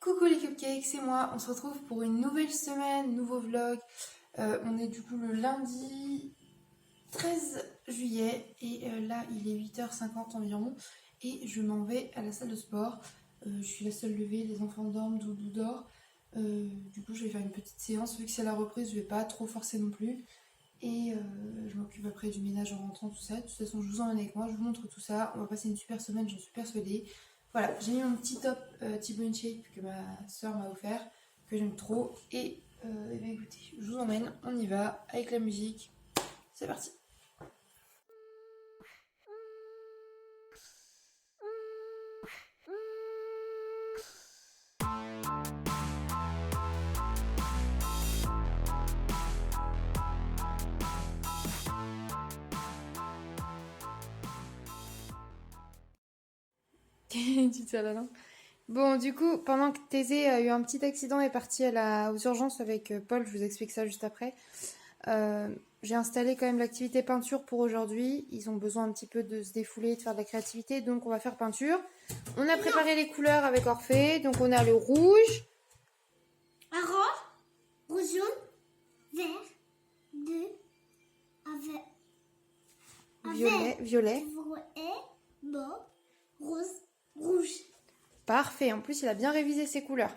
Coucou les cupcakes, c'est moi, on se retrouve pour une nouvelle semaine, nouveau vlog. On est du coup le lundi 13 juillet et là il est 8h50 environ et je m'en vais à la salle de sport. Je suis la seule levée, les enfants dorment, Doudou dort. Du coup je vais faire une petite séance, vu que c'est la reprise je vais pas trop forcer non plus. Et je m'occupe après du ménage en rentrant, tout ça. De toute façon je vous emmène avec moi, je vous montre tout ça. On va passer une super semaine, j'en suis persuadée. Voilà, j'ai mis mon petit top T-Bone Shape que ma soeur m'a offert, que j'aime trop. Et bien écoutez, je vous emmène, on y va, avec la musique. C'est parti. Tu te la langue. Bon, du coup, pendant que Thésée a eu un petit accident et est parti aux urgences avec Paul, je vous explique ça juste après. J'ai installé quand même l'activité peinture pour aujourd'hui. Ils ont besoin un petit peu de se défouler, de faire de la créativité, donc on va faire peinture. On a préparé les couleurs avec Orphée, donc on a le rouge, orange, rouge, jaune, vert, bleu, violet, violet, mauve, rose, rouge. Parfait, en plus il a bien révisé ses couleurs.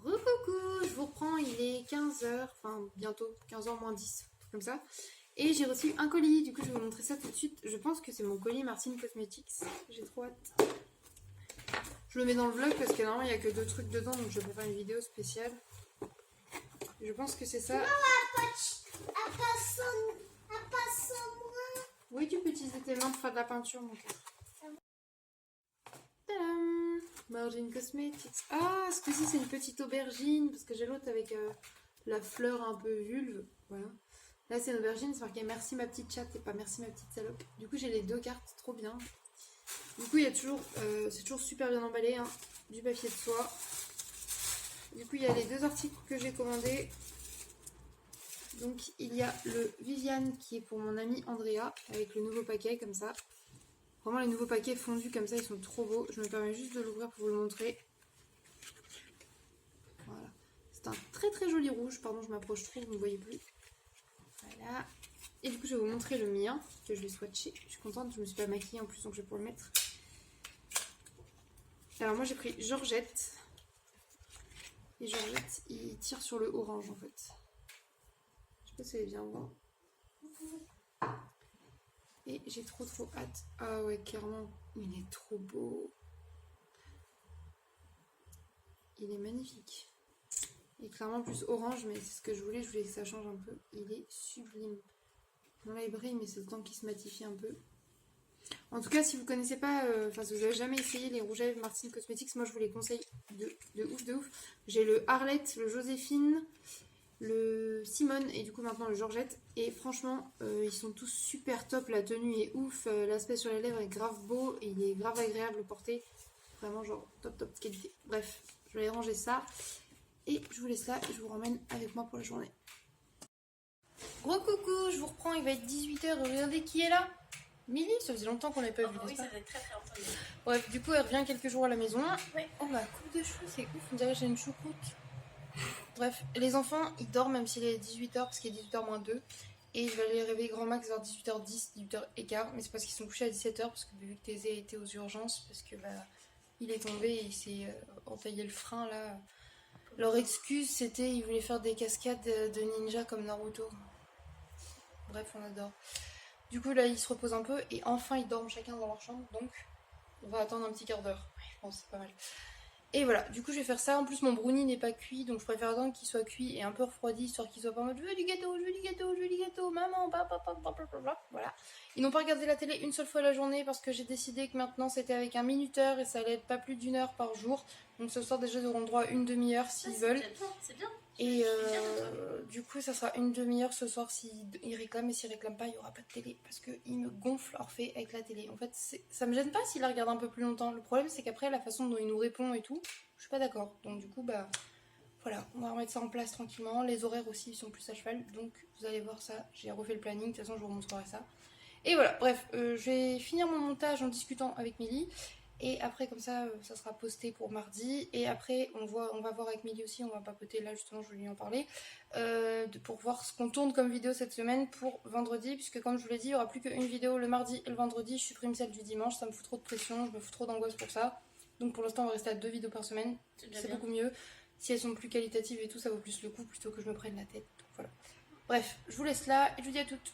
Recoucou, je vous reprends, il est 15h, enfin bientôt 15h moins 10, comme ça. Et j'ai reçu un colis, du coup je vais vous montrer ça tout de suite. Je pense que c'est mon colis Martine Cosmetics, j'ai trop hâte. Je le mets dans le vlog parce que normalement il n'y a que 2 trucs dedans, donc je vais faire une vidéo spéciale. Je pense que c'est ça. Oui, tu peux utiliser tes mains pour faire de la peinture, mon cœur. Tadam! Martine Cosmetics. Ah, ce coup-ci c'est une petite aubergine, parce que j'ai l'autre avec la fleur un peu vulve. Voilà. Là c'est une aubergine, c'est marqué merci ma petite chatte et pas merci ma petite salope. Du coup j'ai les 2 cartes, trop bien. Du coup il y a toujours, c'est toujours super bien emballé, hein, du papier de soie. Du coup il y a les 2 articles que j'ai commandés. Donc il y a le Viviane qui est pour mon amie Andrea, avec le nouveau paquet comme ça. Vraiment les nouveaux paquets fondus comme ça, ils sont trop beaux. Je me permets juste de l'ouvrir pour vous le montrer. Voilà. C'est un très très joli rouge. Pardon, je m'approche trop, vous ne voyez plus. Voilà. Et du coup, je vais vous montrer le mien, que je vais swatcher. Je suis contente, je me suis pas maquillée en plus, donc je vais pouvoir le mettre. Alors moi, j'ai pris Georgette. Et Georgette, il tire sur le orange en fait. Je sais pas si elle est bien voir. Et j'ai trop hâte. Ah ouais, clairement, il est trop beau. Il est magnifique. Il est clairement plus orange, mais c'est ce que je voulais que ça change un peu. Il est sublime. Bon là il brille, mais c'est le temps qu'il se matifie un peu. En tout cas, si vous connaissez pas, si vous avez jamais essayé les rouges à lèvres Martine Cosmetics, moi je vous les conseille de ouf. J'ai le Arlette, le Joséphine, le Simone et du coup maintenant le Georgette. Et franchement, ils sont tous super top. La tenue est ouf, l'aspect sur les lèvres est grave beau et il est grave agréable à porter. Vraiment genre top qualité. Bref, je vais ranger ça. Et je vous laisse là et je vous ramène avec moi pour la journée. Gros coucou, je vous reprends, il va être 18h. Regardez qui est là. Milly, ça faisait longtemps qu'on n'avait pas vu. Oui, ça fait très longtemps. Bref, du coup, elle revient quelques jours à la maison. Ouais. Oh, ma coupe de cheveux, c'est ouf, on dirait que j'ai une choucroute. Bref, les enfants, ils dorment même s'il est 18h, parce qu'il est 18h moins 2. Et je vais aller les réveiller grand max vers 18h10, 18h15. Mais c'est parce qu'ils sont couchés à 17h, parce que vu que Thésée était aux urgences, parce que il est tombé et il s'est entaillé le frein là. Leur excuse, c'était ils voulaient faire des cascades de ninja comme Naruto. Bref, on adore. Du coup, là, ils se reposent un peu et enfin, ils dorment chacun dans leur chambre. Donc, on va attendre un petit quart d'heure. Je pense que c'est pas mal. Et voilà, du coup je vais faire ça. En plus mon brownie n'est pas cuit, donc je préfère attendre qu'il soit cuit et un peu refroidi, histoire qu'il soit pas en mode je veux du gâteau, je veux du gâteau, je veux du gâteau, maman, blablabla. Voilà. Ils n'ont pas regardé la télé une seule fois la journée parce que j'ai décidé que maintenant c'était avec un minuteur et ça allait être pas plus d'1 heure par jour. Donc ce soir déjà ils auront droit à une demi-heure s'ils veulent. C'est bien. Et du coup ça sera une demi-heure ce soir s'ils réclament, et s'ils réclament pas il y aura pas de télé parce qu'ils me gonflent leur fait avec la télé. En fait ça me gêne pas s'ils la regardent un peu plus longtemps. Le problème c'est qu'après la façon dont ils nous répondent et tout, je suis pas d'accord. Donc du coup bah voilà, on va remettre ça en place tranquillement. Les horaires aussi ils sont plus à cheval, donc vous allez voir ça. J'ai refait le planning, de toute façon je vous remontrerai ça. Et voilà, bref, je vais finir mon montage en discutant avec Milly. Et après comme ça, ça sera posté pour mardi. Et après on va voir avec Milly aussi, on va papoter là justement, je vais lui en parler. Pour voir ce qu'on tourne comme vidéo cette semaine pour vendredi. Puisque comme je vous l'ai dit, il n'y aura plus qu'une vidéo le mardi et le vendredi. Je supprime celle du dimanche, ça me fout trop de pression, je me fous trop d'angoisse pour ça. Donc pour l'instant on va rester à 2 vidéos par semaine, c'est beaucoup mieux. Si elles sont plus qualitatives et tout, ça vaut plus le coup plutôt que je me prenne la tête. Donc voilà. Bref, je vous laisse là et je vous dis à toutes.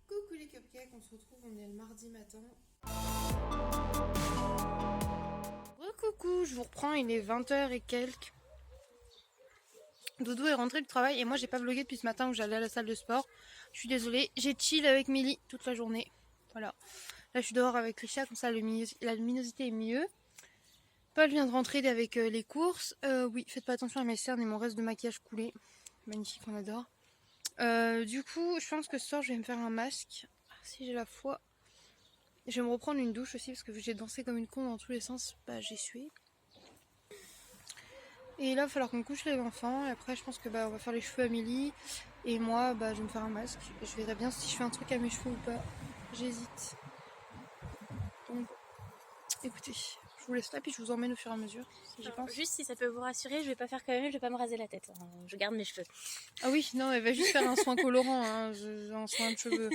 Coucou les cupcakes, on se retrouve, on est le mardi matin. Coucou, je vous reprends, il est 20h et quelques. Doudou est rentré du travail et moi j'ai pas vlogué depuis ce matin où j'allais à la salle de sport. Je suis désolée, j'ai chill avec Milly toute la journée. Voilà. Là je suis dehors avec Risha, comme ça la luminosité est mieux. Paul vient de rentrer avec les courses. Oui, faites pas attention à mes cernes et mon reste de maquillage coulé. Magnifique, on adore. Du coup, je pense que ce soir je vais me faire un masque. Si j'ai la foi. Je vais me reprendre une douche aussi parce que j'ai dansé comme une con dans tous les sens. Bah, j'ai sué. Et là, il va falloir qu'on couche les enfants. Et après, je pense que on va faire les cheveux à Milly. Et moi, je vais me faire un masque. Je verrai bien si je fais un truc à mes cheveux ou pas. J'hésite. Donc, écoutez, je vous laisse là, puis je vous emmène au fur et à mesure. Si j'y pense. Juste si ça peut vous rassurer, je vais pas faire comme elle, je vais pas me raser la tête. Je garde mes cheveux. Ah oui, non, elle va juste faire un soin colorant, hein, un soin de cheveux.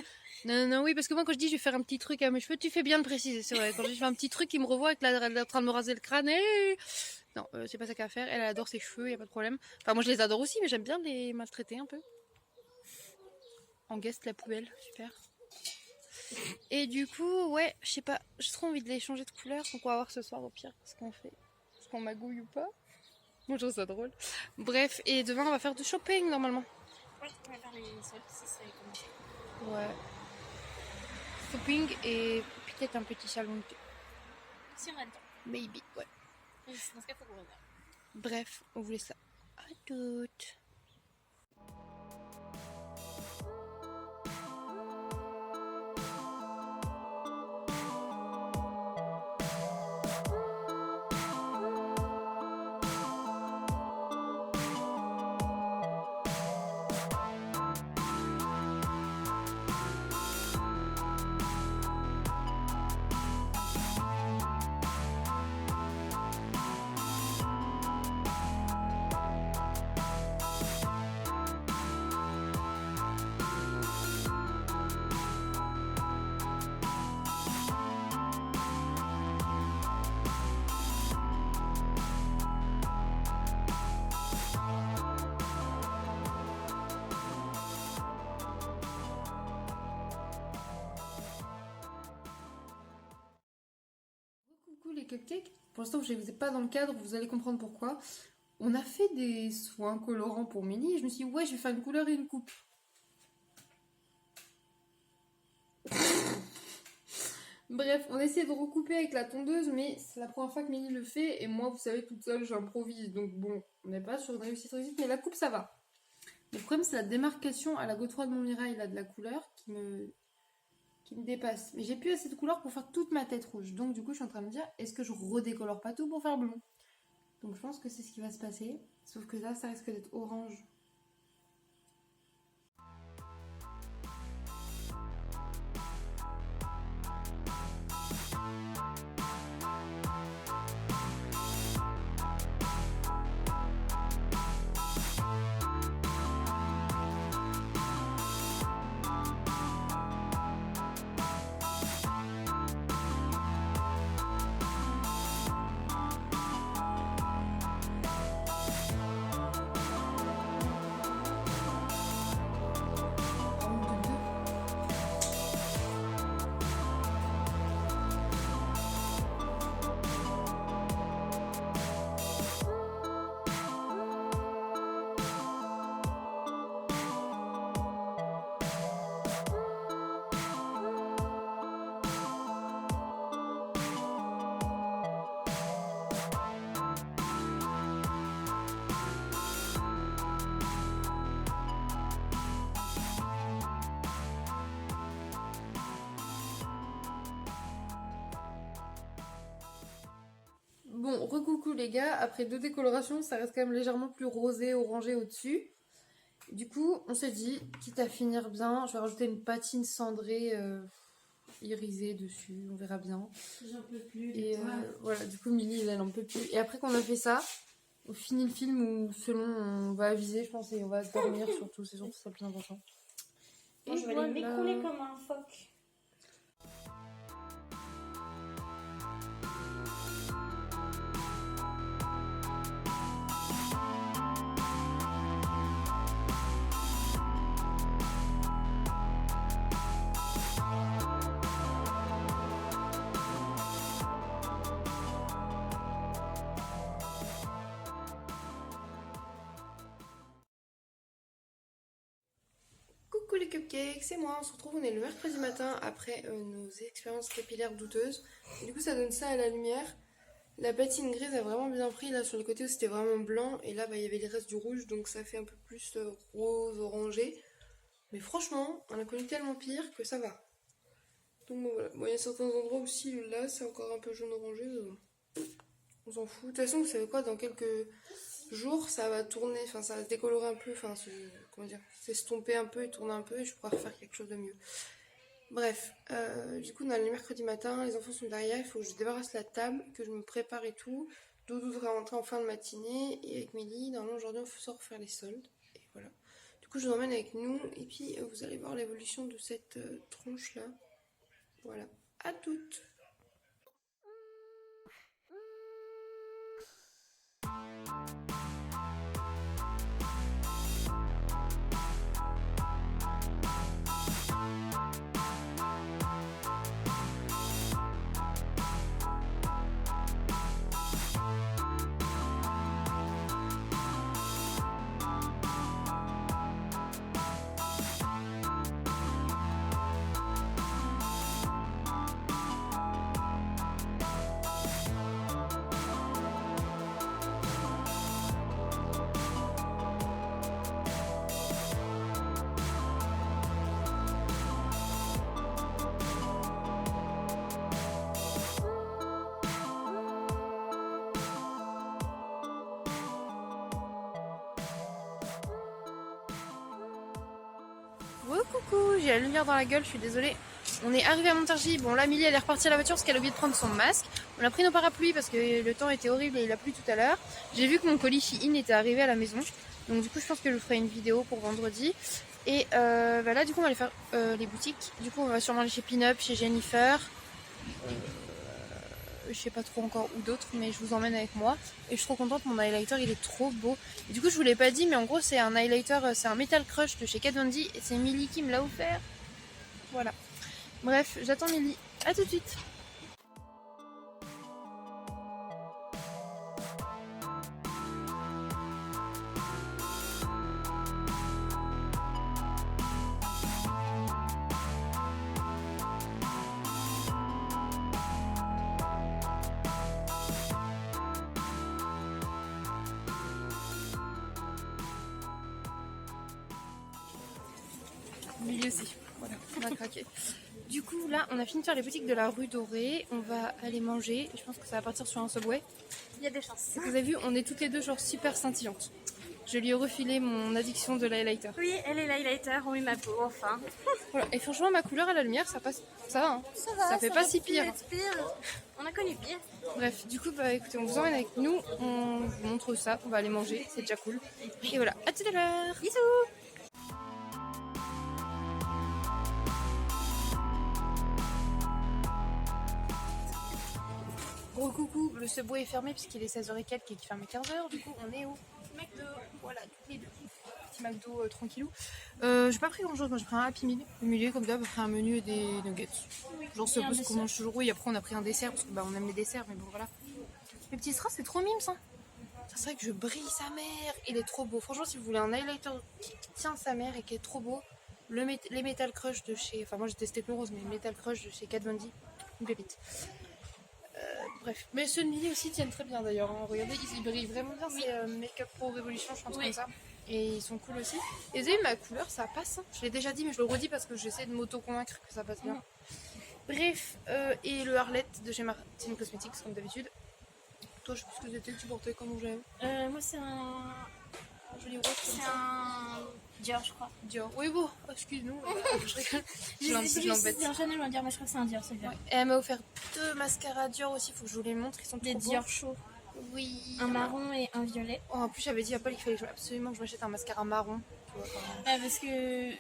Non, oui, parce que moi quand je dis je vais faire un petit truc à mes cheveux, tu fais bien de préciser, c'est vrai. Quand je dis je fais un petit truc, il me revoit avec elle est en train de me raser le crâne. Non, c'est pas ça qu'elle va faire. Elle adore ses cheveux, y a pas de problème. Enfin, moi je les adore aussi, mais j'aime bien les maltraiter un peu. En guest, la poubelle, super. Et du coup, ouais, je sais pas, j'ai trop envie de les changer de couleur, donc on va voir ce soir au pire ce qu'on fait. Est-ce qu'on magouille ou pas? Moi je trouve ça drôle. Bref, et demain on va faire du shopping normalement. Ouais, on va faire les soldes si ça commence. Ouais. Shopping et peut-être un petit salon de thé. Si on a le temps. Maybe, ouais. Dans ce cas, faut qu'on regarde. Bref, on voulait ça. À toutes. Coucou les cupcakes. Pour l'instant, je ne les ai pas dans le cadre, vous allez comprendre pourquoi. On a fait des soins colorants pour Milly et je me suis dit, ouais, je vais faire une couleur et une coupe. Bref, on essaie de recouper avec la tondeuse, mais c'est la première fois que Milly le fait et moi, vous savez, toute seule, j'improvise. Donc bon, on n'est pas sur une réussite, mais la coupe, ça va. Le problème, c'est la démarcation à la godefroy de Montmirail, là, de la couleur qui me dépasse. Mais j'ai plus assez de couleur pour faire toute ma tête rouge. Donc du coup, je suis en train de me dire, est-ce que je redécolore pas tout pour faire blond? Donc je pense que c'est ce qui va se passer. Sauf que là, ça risque d'être orange. Bon, recoucou les gars, après 2 décolorations, ça reste quand même légèrement plus rosé, orangé au-dessus. Du coup, on s'est dit, quitte à finir bien, je vais rajouter une patine cendrée irisée dessus, on verra bien. J'en peux plus. Et voilà, du coup, Milly, elle en peut plus. Et après qu'on a fait ça, on finit le film ou selon, on va aviser, je pense, et on va dormir surtout, c'est surtout ça le plus important. Moi, je vais aller m'écrouler comme un phoque. Coucou les cupcakes, c'est moi, on se retrouve, on est le mercredi matin après nos expériences capillaires douteuses. Et du coup ça donne ça à la lumière. La patine grise a vraiment bien pris, là sur le côté où c'était vraiment blanc et là bah, il y avait les restes du rouge donc ça fait un peu plus rose, orangé. Mais franchement, on a connu tellement pire que ça va. Donc bon, voilà, bon, il y a certains endroits aussi, là c'est encore un peu jaune orangé, mais bon, on s'en fout. De toute façon vous savez quoi, dans quelques jours ça va tourner, enfin ça va se décolorer un peu, enfin comment dire, s'estomper un peu et tourner un peu et je pourrai refaire quelque chose de mieux. Bref, du coup on est le mercredi matin, les enfants sont derrière, il faut que je débarrasse la table, que je me prépare et tout. Doudou devrait rentrer en fin de matinée et avec Mélie, normalement aujourd'hui on sort faire les soldes et voilà. Du coup je vous emmène avec nous et puis vous allez voir l'évolution de cette tronche là. Voilà, à toutes. Coucou, j'ai la lumière dans la gueule, je suis désolée. On est arrivé à Montargis. Bon, là, Milly, elle est repartie à la voiture parce qu'elle a oublié de prendre son masque. On a pris nos parapluies parce que le temps était horrible et il a plu tout à l'heure. J'ai vu que mon colis Shein était arrivé à la maison. Donc, du coup, je pense que je ferai une vidéo pour vendredi. Et bah là, du coup, on va aller faire les boutiques. Du coup, on va sûrement aller chez Pin-Up, chez Jennifer. Je sais pas trop encore où d'autres, mais je vous emmène avec moi. Et je suis trop contente, mon highlighter il est trop beau. Et du coup je vous l'ai pas dit, mais en gros c'est un highlighter, c'est un Metal Crush de chez Kat Von D et c'est Milly qui me l'a offert. Voilà. Bref, j'attends Milly. À tout de suite. Milly aussi. Voilà, on a craqué. Du coup, là, on a fini de faire les boutiques de la rue Dorée. On va aller manger. Je pense que ça va partir sur un Subway. Il y a des chances. Vous avez vu, on est toutes les deux genre super scintillantes. Je lui ai refilé mon addiction de l'highlighter. Oui, elle est l'highlighter, oui, ma peau, enfin. Voilà. Et franchement, ma couleur à la lumière, ça passe. Ça va, hein. Ça fait pas si pire. On a connu pire. Bref, du coup, bah écoutez, on vous emmène avec nous. On vous montre ça. On va aller manger. C'est déjà cool. Et voilà, à tout à l'heure. Bisous. Gros coucou, le Subway est fermé puisqu'il est 16h et quelques et qu'il ferme à 15h. Du coup, on est au McDo. Voilà, toutes les deux. Petit McDo tranquillou. J'ai pas pris grand chose, moi j'ai pris un Happy Meal. Au milieu, comme d'hab, après un menu et des nuggets. Genre, c'est parce qu'on mange toujours. Oui, après, on a pris un dessert parce que bah, on aime les desserts, mais bon, voilà. Les petits strass, c'est trop mime ça. C'est vrai que je brille sa mère. Il est trop beau. Franchement, si vous voulez un highlighter qui tient sa mère et qui est trop beau, les Metal Crush de chez. Enfin, moi j'ai testé que le rose, mais Metal Crush de chez Kat Von D, une pépite. Bref, mais ceux de Milly aussi tiennent très bien d'ailleurs. Hein. Regardez, ils brillent vraiment bien. C'est Make-up Pro Revolution, je pense, comme ça. Et ils sont cool aussi. Et vous avez vu ma couleur, ça passe. Hein. Je l'ai déjà dit, mais je le redis parce que j'essaie de m'auto-convaincre que ça passe bien. Bref, et le Harlette de chez Martin Cosmetics, comme d'habitude. Toi, je sais plus ce que c'était, tu portais comment j'aime. Moi, c'est un Joli rose comme C'est ça. un Dior, je crois. Dior. Oui, bon, excuse-nous. Je rigole. Je l'embête. C'est un Chanel ou un Dior, mais je crois que c'est un Dior, celui-là. Ouais. Et elle m'a offert 2 mascaras Dior aussi, faut que je vous les montre, ils sont Des trop beaux. Dior chauds. Oui. Un marron et un violet. Oh, en plus, j'avais dit à Paul qu'il fallait absolument que je m'achète un mascara marron. Tu vois, Ouais, parce que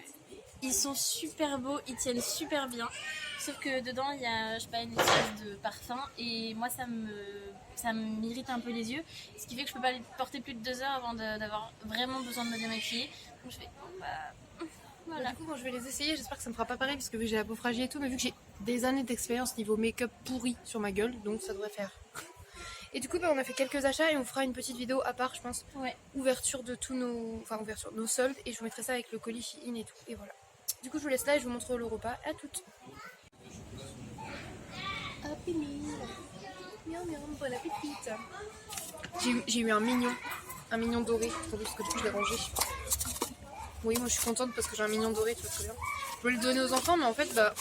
ils sont super beaux, ils tiennent super bien. Sauf que dedans, il y a, je sais pas, une espèce de parfum. Et moi, ça m'irrite un peu les yeux. Ce qui fait que je peux pas les porter plus de 2 heures avant d'avoir vraiment besoin de me démaquiller. Donc je fais, bon, bah, voilà. Du coup, moi je vais les essayer. J'espère que ça me fera pas pareil parce que vu que j'ai la peau fragile et tout, mais vu que j'ai des années d'expérience niveau make-up pourri sur ma gueule, donc ça devrait faire. Et du coup, bah, on a fait quelques achats et on fera une petite vidéo à part, je pense. Ouais. Ouverture de tous nos. Enfin, ouverture de nos soldes et je vous mettrai ça avec le colis Shein et tout. Et voilà. Du coup, je vous laisse là et je vous montre le repas. À toutes. Happy meal. Miam miam, bon appétit. J'ai eu un mignon doré, trop beau parce que du coup je l'ai rangé. Oui, moi je suis contente parce que j'ai un mignon doré, tu vois très bien. Je peux le donner aux enfants, mais en fait, bah,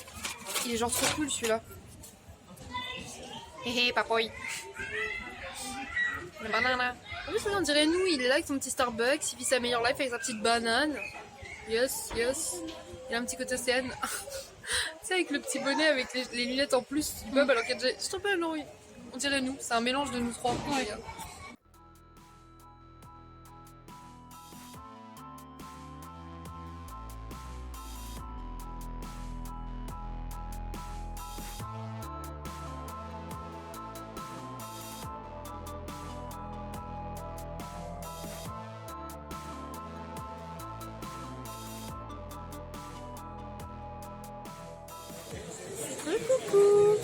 il est genre trop cool celui-là. Hé hé, papoy. La banana. En plus, on dirait nous, il est là avec son petit Starbucks, il vit sa meilleure life avec sa petite banane. Yes, yes. Il a un petit côté océane. Tu sais, avec le petit bonnet, avec les lunettes en plus du pub, alors qu'il y a déjà. Je te rappelle, non, oui. On dirait nous, c'est un mélange de nous trois. Ouais. Coucou.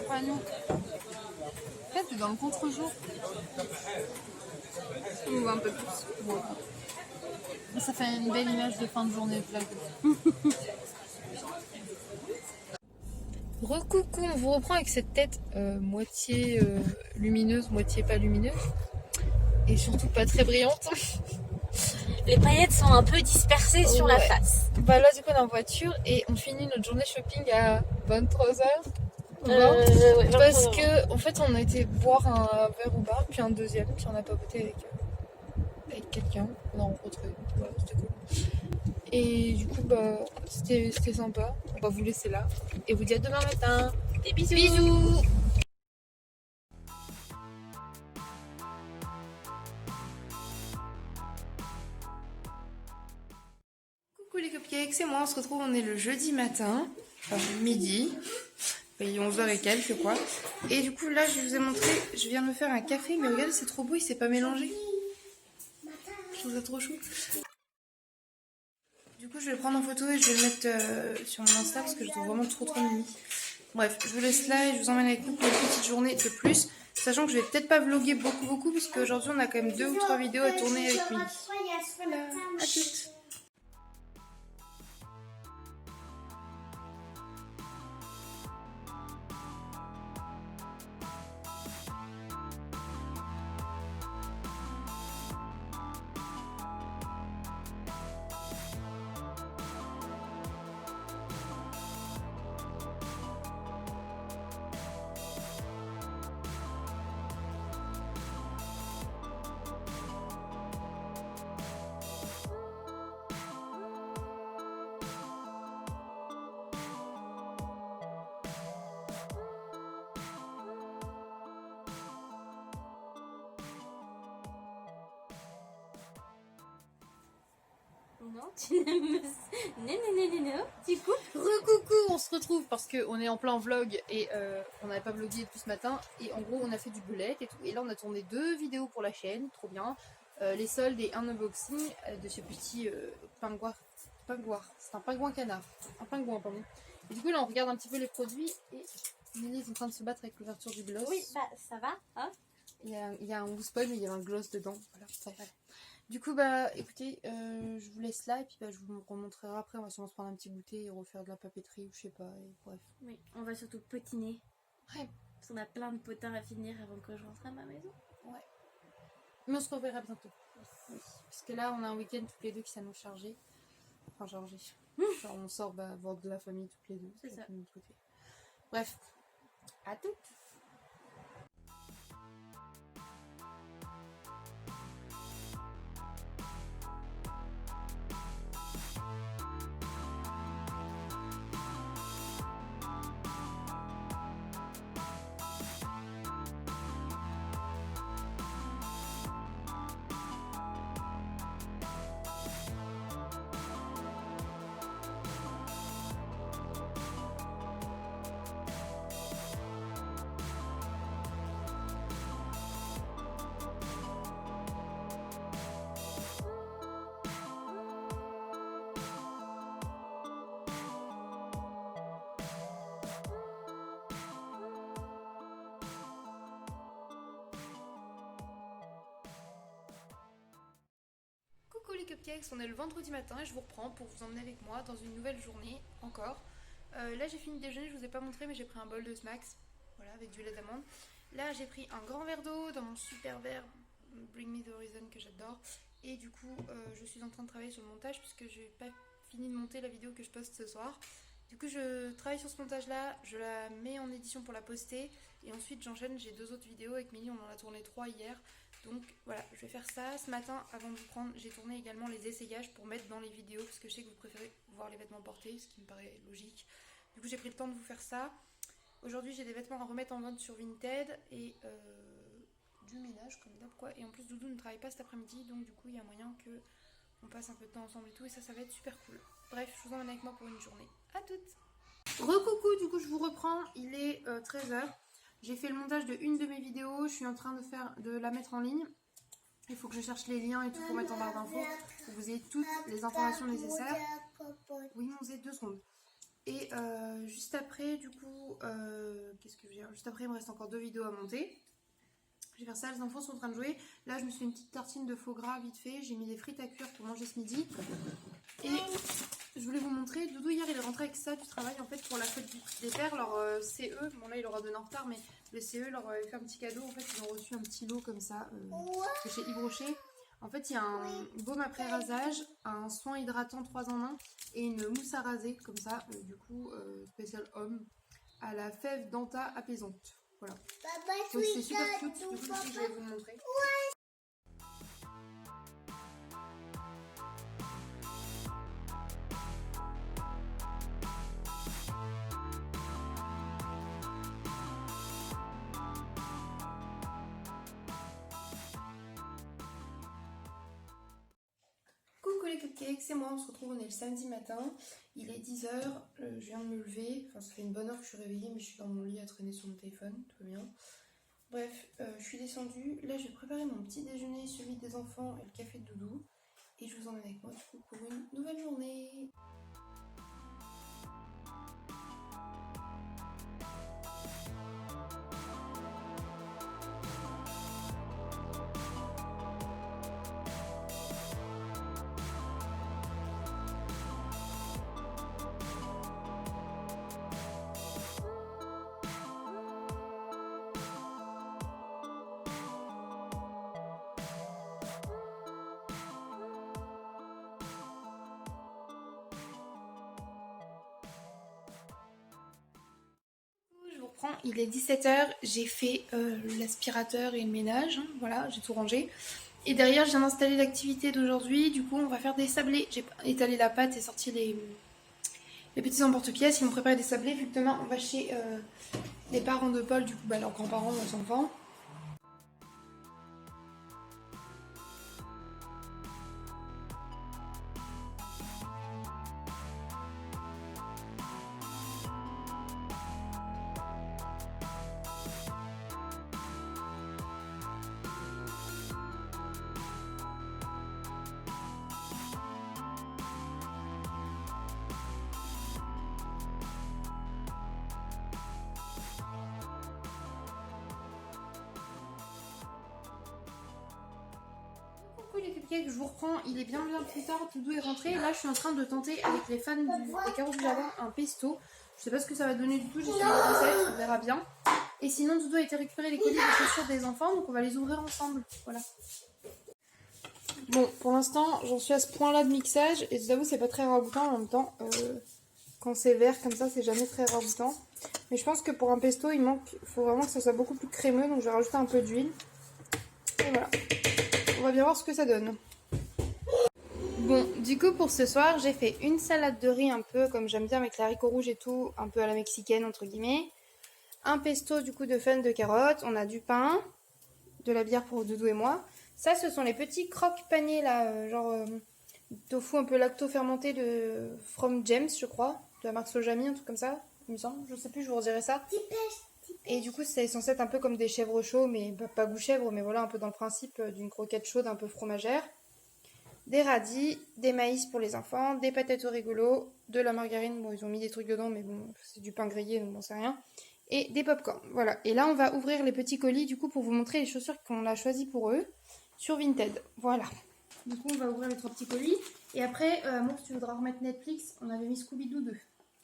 Pas nous. En fait, t'es dans le contre-jour. On voit un peu plus. Bon. Ça fait une belle image de fin de journée de plage. Recoucou, on vous reprend avec cette tête moitié lumineuse, moitié pas lumineuse. Et surtout pas très brillante. Les paillettes sont un peu dispersées sur la face. Bah là, du coup, on est en voiture et on finit notre journée shopping à 23h. Ouais, Parce que, en fait, on a été boire un verre au bar, puis un deuxième, puis on a papoté avec quelqu'un. On a rencontré. Voilà, c'était cool. Et du coup, bah, c'était sympa. On va vous laisser là. Et vous dire à demain matin. Des bisous. Bisous. Coucou les cupcakes, c'est moi, on se retrouve, on est le jeudi matin, enfin midi, il est 11h et quelques quoi. Et du coup là je vous ai montré, je viens de me faire un café, mais regardez c'est trop beau, il s'est pas mélangé. Je trouve ça trop chou. Du coup je vais le prendre en photo et je vais le mettre sur mon Insta parce que je trouve vraiment trop mimi. Bref, je vous laisse là et je vous emmène avec nous pour une petite journée de plus. Sachant que je vais peut-être pas vlogger beaucoup puisque aujourd'hui on a quand même 2 ou 3 vidéos à tourner avec Mimi. Voilà, à toutes. Non, tu ne me... Non, du coup... Recoucou, on se retrouve parce qu'on est en plein vlog et on n'avait pas vlogué depuis ce matin. Et en gros, on a fait du bullet et tout. Et là, on a tourné 2 vidéos pour la chaîne, trop bien. Les soldes et un unboxing de ce petit pingouin. C'est un pingouin canard. Un pingouin, pardon. Et du coup, là, on regarde un petit peu les produits et Lily est en train de se battre avec l'ouverture du gloss. Oui, bah ça va, hein. Il y a un mousse poil, mais il y a un gloss dedans. Voilà. Du coup, bah écoutez, je vous laisse là et puis bah, je vous remontrerai après. On va sûrement se prendre un petit goûter et refaire de la papeterie ou je sais pas. Et bref. Oui, on va surtout potiner. Ouais. Parce qu'on a plein de potins à finir avant que je rentre à ma maison. Ouais. Mais on se reverra bientôt. Oui. Parce que là, on a un week-end tous les deux qui s'annonce chargé. Enfin, chargé. Genre on sort voir de la famille toutes les deux. C'est ça. De notre côté. Bref, à toutes. Coucou les cupcakes, on est le vendredi matin et je vous reprends pour vous emmener avec moi dans une nouvelle journée encore. Là j'ai fini de déjeuner, je vous ai pas montré mais j'ai pris un bol de Smacks, voilà, avec du lait d'amande. Là j'ai pris un grand verre d'eau dans mon super verre Bring Me The Horizon que j'adore. Et du coup je suis en train de travailler sur le montage puisque j'ai pas fini de monter la vidéo que je poste ce soir. Du coup je travaille sur ce montage là, je la mets en édition pour la poster et ensuite j'enchaîne, j'ai 2 autres vidéos avec Milly, on en a tourné 3 hier. Donc voilà, je vais faire ça. Ce matin, avant de vous prendre, j'ai tourné également les essayages pour mettre dans les vidéos parce que je sais que vous préférez voir les vêtements portés, ce qui me paraît logique. Du coup j'ai pris le temps de vous faire ça. Aujourd'hui j'ai des vêtements à remettre en vente sur Vinted et du ménage comme d'hab quoi. Et en plus Doudou ne travaille pas cet après-midi, donc du coup il y a moyen que on passe un peu de temps ensemble et tout, et ça va être super cool. Bref, je vous emmène avec moi pour une journée. À toutes. Recoucou, du coup je vous reprends, il est 13h. J'ai fait le montage de une de mes vidéos, je suis en train de la mettre en ligne. Il faut que je cherche les liens et tout pour mettre en barre d'infos, pour que vous ayez toutes les informations nécessaires. Oui, on faisait 2 secondes. Et juste après, du coup, qu'est-ce que je veux dire ? Juste après, il me reste encore 2 vidéos à monter. Je vais faire ça, les enfants sont en train de jouer. Là, je me suis fait une petite tartine de faux gras vite fait. J'ai mis des frites à cuire pour manger ce midi. Et je voulais vous montrer, Doudou hier il est rentré avec ça du travail en fait pour la fête des pères, leur CE, bon là il aura donné en retard mais le CE leur avait fait un petit cadeau, en fait ils ont reçu un petit lot comme ça de chez Yves Rocher. En fait il y a un baume après rasage, un soin hydratant 3 en 1 et une mousse à raser comme ça, du coup spécial homme, à la fève d'Anta apaisante. Voilà. Donc c'est super cute, du coup je vais vous le montrer. Coucou les cupcakes, c'est moi, on se retrouve, on est le samedi matin, il est 10h, je viens de me lever, enfin ça fait une bonne heure que je suis réveillée mais je suis dans mon lit à traîner sur mon téléphone, tout va bien. Bref, je suis descendue, là je vais préparer mon petit déjeuner, celui des enfants et le café de Doudou, et je vous emmène avec moi du coup pour une nouvelle journée. Je vous reprends, il est 17h, j'ai fait l'aspirateur et le ménage, hein, voilà, j'ai tout rangé. Et derrière, je viens d'installer l'activité d'aujourd'hui, du coup on va faire des sablés. J'ai étalé la pâte et sorti les petits emporte-pièces, ils m'ont préparé des sablés, vu que demain on va chez les parents de Paul, du coup leurs grands-parents, leurs enfants. Coucou les cupcakes, je vous reprends, il est bien plus tard, Doudou est rentré. Là je suis en train de tenter avec les fans des carottes du jardin un pesto. Je sais pas ce que ça va donner du tout, j'ai suivi la recette, on verra bien. Et sinon Doudou a été récupérer les colis de chaussures des enfants, donc on va les ouvrir ensemble, voilà. Bon, pour l'instant, j'en suis à ce point-là de mixage. Et je vous avoue, c'est pas très ragoûtant en même temps. Quand c'est vert comme ça, c'est jamais très ragoûtant. Mais je pense que pour un pesto, il faut vraiment que ça soit beaucoup plus crémeux. Donc je vais rajouter un peu d'huile. Et voilà. On va bien voir ce que ça donne. Bon, du coup pour ce soir, j'ai fait une salade de riz un peu comme j'aime bien avec les haricots rouges et tout, un peu à la mexicaine entre guillemets. Un pesto du coup de fèves de carottes, on a du pain, de la bière pour Doudou et moi. Ça, ce sont les petits croques panés là, tofu un peu lacto-fermenté de From James, je crois, de la marque Sojami, un truc comme ça, il me semble, je sais plus, je vous redirai ça. Et du coup, c'est censé être un peu comme des chèvres chauds, mais pas goût chèvre, mais voilà, un peu dans le principe d'une croquette chaude un peu fromagère. Des radis, des maïs pour les enfants, des patates rigolos, de la margarine, bon ils ont mis des trucs dedans mais bon c'est du pain grillé donc bon c'est rien. Et des pop-corn, voilà. Et là on va ouvrir les petits colis du coup pour vous montrer les chaussures qu'on a choisies pour eux sur Vinted, voilà. Du coup on va ouvrir les 3 petits colis et après, Amour si tu voudras remettre Netflix, on avait mis Scooby-Doo 2.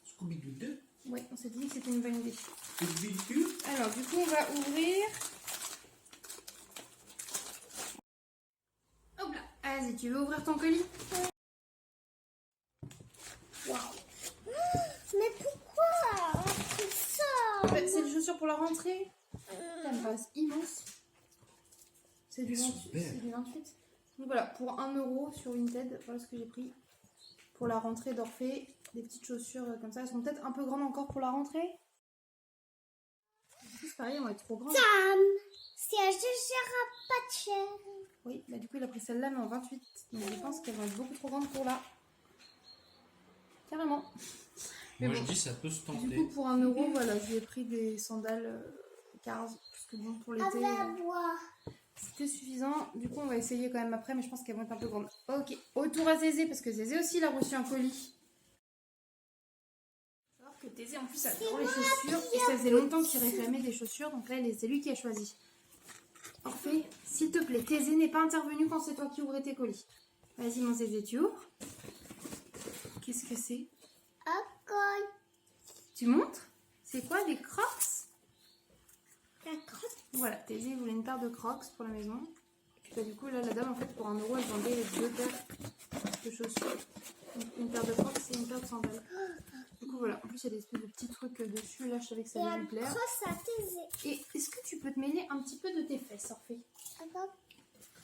Scooby-Doo 2. Ouais, on s'est dit que c'était une bonne idée. Scooby-Doo. Alors du coup on va ouvrir... Hop là, vas-y tu veux ouvrir ton colis? Waouh. Mais pourquoi on fait ça? C'est des chaussures pour la rentrée. T'aimes pas, c'est immense. C'est du, Elles sont 28, belles. c'est du 28. Donc voilà, pour 1 euro sur Vinted, voilà ce que j'ai pris. Pour la rentrée d'Orphée, des petites chaussures comme ça. Elles sont peut-être un peu grandes encore pour la rentrée. C'est pareil, elles vont être trop grandes. Sam, si un chaussure pas de cher. Oui, bah du coup il a pris celle-là mais en 28. Donc je pense qu'elles vont être beaucoup trop grandes pour là. Carrément. Mais Moi bon, je dis ça peut se du tenter. coup pour 1 euro, voilà, je lui ai pris des sandales 15. Parce que bon, pour l'été... Avec boire. C'était suffisant. Du coup, on va essayer quand même après, mais je pense qu'elles vont être un peu grandes. Ok, autour à Zézé, parce que Zézé aussi, il a reçu un colis. Faut savoir que Zézé, en plus, adore les chaussures. Et ça faisait longtemps qu'il réclamait des chaussures, donc là, c'est lui qui a choisi. Orphée, s'il te plaît, Zézé n'est pas intervenu quand c'est toi qui ouvrais tes colis. Vas-y, mon Zézé, tu ouvres. Qu'est-ce que c'est? Ok. Tu montres? C'est quoi, des Crocs? D'accord. Voilà, Thésée voulait une paire de Crocs pour la maison. Et puis bah, du coup, là, la dame, en fait, pour 1 euro, elle vendait les 2 paires de chaussures. Donc, une paire de Crocs et une paire de sandales. Du coup, voilà. En plus, il y a des espèces de petits trucs dessus. Là, je savais que ça Et allait un lui plaire. cross à Thésée. Et est-ce que tu peux te mêler un petit peu de tes fesses, Orphée? D'accord.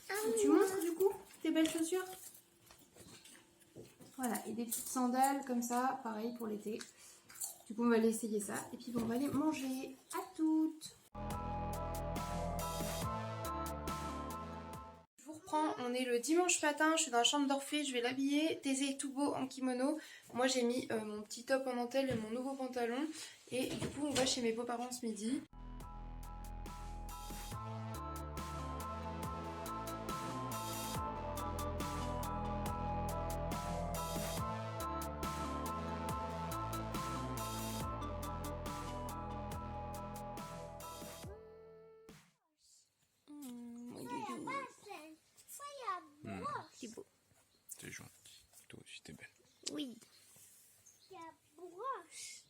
Et tu montres, du coup, tes belles chaussures? Voilà. Et des petites sandales comme ça, pareil pour l'été. Du coup, on va aller essayer ça. Et puis, bon, on va aller manger. À toutes! Je vous reprends, on est le dimanche matin, je suis dans la chambre d'Orphée, je vais l'habiller. Thésée est tout beau en kimono. Moi j'ai mis mon petit top en dentelle et mon nouveau pantalon. Et du coup on va chez mes beaux-parents ce midi. C'est beau. C'est gentil. Toi aussi t'es belle. Oui. Il y a broche.